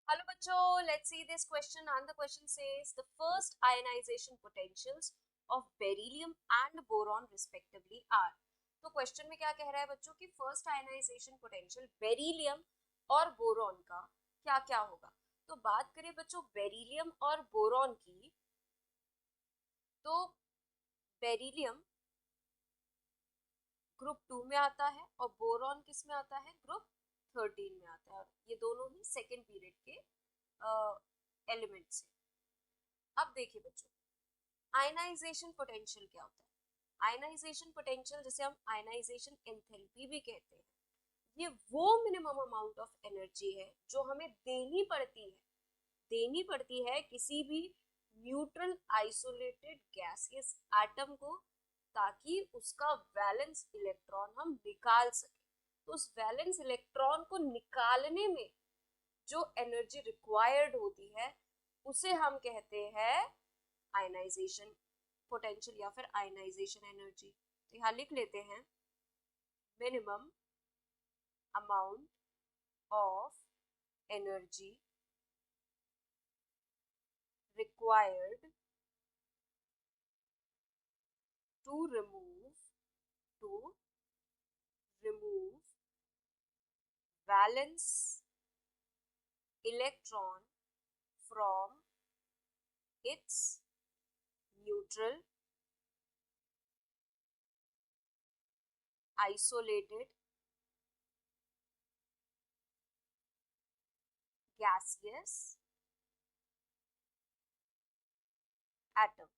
Hello bachcho, let's see this question, and the question says the first ionization potentials of beryllium and boron respectively are. तो question में क्या कह रहा है बच्चों की फर्स्ट आयनाइजेशन पोटेंशियल बेरिलियम और बोरॉन का क्या क्या होगा। तो बात करें बच्चों बेरिलियम और बोरॉन की, तो बेरिलियम ग्रुप 2 में आता है और बोरॉन किस में आता है, ग्रुप 13 में आता है, और ये दोनों ही सेकेंड पीरियड के एलिमेंट्स हैं। अब देखिए बच्चों, आयनाइजेशन पोटेंशियल क्या होता है। आयनाइजेशन पोटेंशियल जिसे हम आयनाइजेशन एंथैल्पी भी कहते हैं, ये वो मिनिमम अमाउंट ऑफ एनर्जी है जो हमें देनी पड़ती है किसी भी न्यूट्रल आइसोलेटेड गैसियस एटम को, ताकि उसका वैलेंस इलेक्ट्रॉन हम निकाल सके। तो उस वैलेंस इलेक्ट्रॉन को निकालने में जो एनर्जी रिक्वायर्ड होती है उसे हम कहते हैं आयनाइजेशन पोटेंशियल या फिर आयनाइजेशन एनर्जी। तो यहाँ लिख लेते हैं minimum amount of energy required to remove valence electron from its neutral isolated gaseous atom।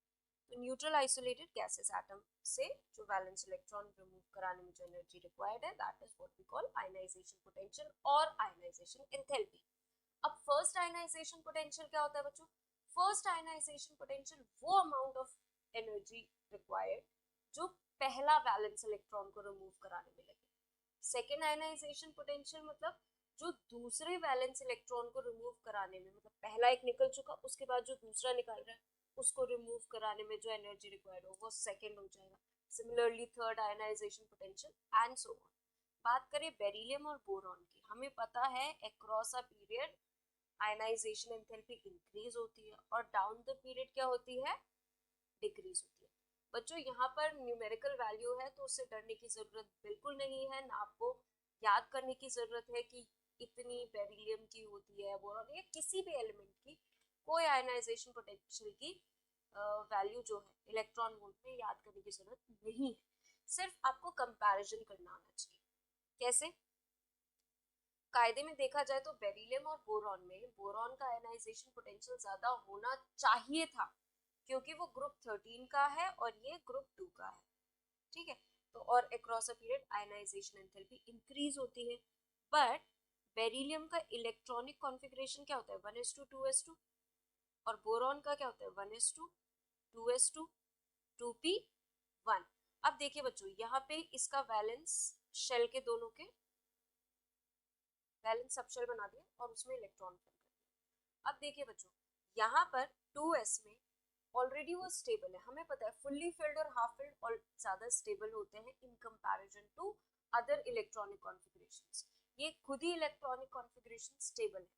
तो न्यूट्रल आइसोलेटेड गैसेस एटम से जो वैलेंस इलेक्ट्रॉन रिमूव कराने में जो एनर्जी रिक्वायर्ड है, that is what we call ionisation potential और ionisation enthalpy. अब first ionisation potential क्या होता है बच्चों। फर्स्ट आयनाइजेशन पोटेंशियल वो अमाउंट ऑफ एनर्जी रिक्वायर्ड जो पहला वैलेंस इलेक्ट्रॉन को रिमूव कराने में लगे। सेकेंड आयनाइजेशन पोटेंशियल मतलब जो दूसरे वैलेंस इलेक्ट्रॉन को रिमूव कराने में, मतलब पहला एक निकल चुका, उसके बाद जो दूसरा निकल रहा है उसको रिमूव कराने में जो एनर्जी रिक्वायर्ड हो वो सेकेंड हो जाएगा। Similarly third ionisation potential and so on. बात करें बेरिलियम और बोरॉन की, हमें पता है across a period ionisation enthalpy increase होती है और डाउन द पीरियड क्या होती है, डिक्रीज होती है। बच्चों यहाँ पर न्यूमेरिकल वैल्यू है तो उससे डरने की जरूरत बिल्कुल नहीं है, ना आपको याद करने की जरूरत है कि इतनी बेरिलियम की होती है, बोरॉन या किसी भी एलिमेंट की कोई आयनाइजेशन पोटेंशियल की वैल्यू जो है इलेक्ट्रॉन वोल्ट में याद करने की जरूरत नहीं है। सिर्फ आपको कंपैरिजन करना आना चाहिए। कैसे, कायदे में देखा जाए तो बेरिलियम और बोरॉन में बोरॉन का आयनाइजेशन पोटेंशियल ज्यादा होना चाहिए था, क्योंकि वो ग्रुप 13 का है और ये ग्रुप 2 का है। ठीक है, तो और across a period ionisation enthalpy increase होती है। बट बेरिलियम का इलेक्ट्रॉनिक कॉन्फ़िगरेशन क्या होता है, 1s2 और बोरॉन का क्या होता है, 1s2 2p1। अब देखिए बच्चों, यहाँ पे इसका वैलेंस शेल के दोनों के वैलेंस सबशेल बना दिया और उसमें इलेक्ट्रॉन फिल कर दिया। अब देखिए बच्चों, यहाँ पर 2s में ऑलरेडी वो स्टेबल है, हमें पता है फुल्ली फिल्ड और हाफ फिल्ड और ज्यादा स्टेबल होते हैं in comparison to other electronic configurations. ये खुद ही इलेक्ट्रॉनिक कॉन्फ़िगरेशन स्टेबल है।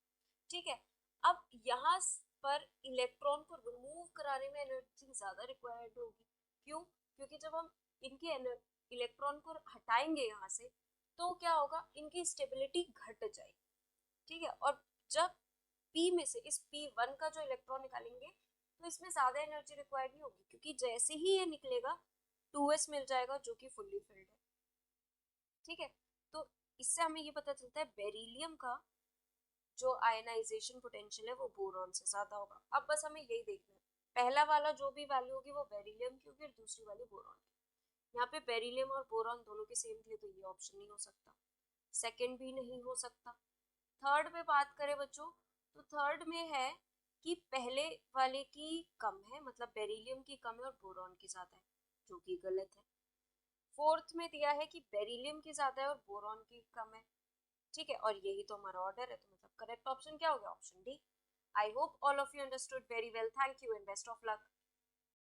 ठीक है, अब यहाँ पर इलेक्ट्रॉन को रिमूव कराने में एनर्जी ज्यादा रिक्वायर्ड होगी। क्यों, क्योंकि जब हम इनके इलेक्ट्रॉन को हटाएंगे यहाँ से तो क्या होगा, इनकी स्टेबिलिटी घट जाएगी। ठीक है, और जब P में से इस P1 का जो इलेक्ट्रॉन निकालेंगे तो इसमें ज्यादा एनर्जी रिक्वायर्ड नहीं होगी, क्योंकि जैसे ही ये निकलेगा 2s मिल जाएगा जो कि फुल्ली फिल्ड है। ठीक है, तो इससे हमें ये पता चलता है बेरिलियम का जो आयनाइजेशन पोटेंशियल है वो बोरॉन से ज्यादा होगा। अब बस हमें यही देखना है, पहला वाला जो भी वैल्यू होगी वो बेरिलियम की होगी और दूसरी वाली बोरॉन की। यहाँ पे बेरिलियम और बोरॉन दोनों के सेम थे तो ये ऑप्शन नहीं हो सकता, सेकेंड भी नहीं हो सकता। थर्ड पे बात करें बच्चों, तो थर्ड में है कि पहले वाले की कम है, मतलब बेरिलियम की कम है और बोरॉन की ज्यादा है, जो कि गलत है। फोर्थ में दिया है कि बेरिलियम की ज्यादा है और बोरॉन की कम है। ठीक है, और यही तो हमारा ऑर्डर है, तो मतलब करेक्ट ऑप्शन क्या हो गया, option D. I hope all of you understood very well. Thank you and best of luck.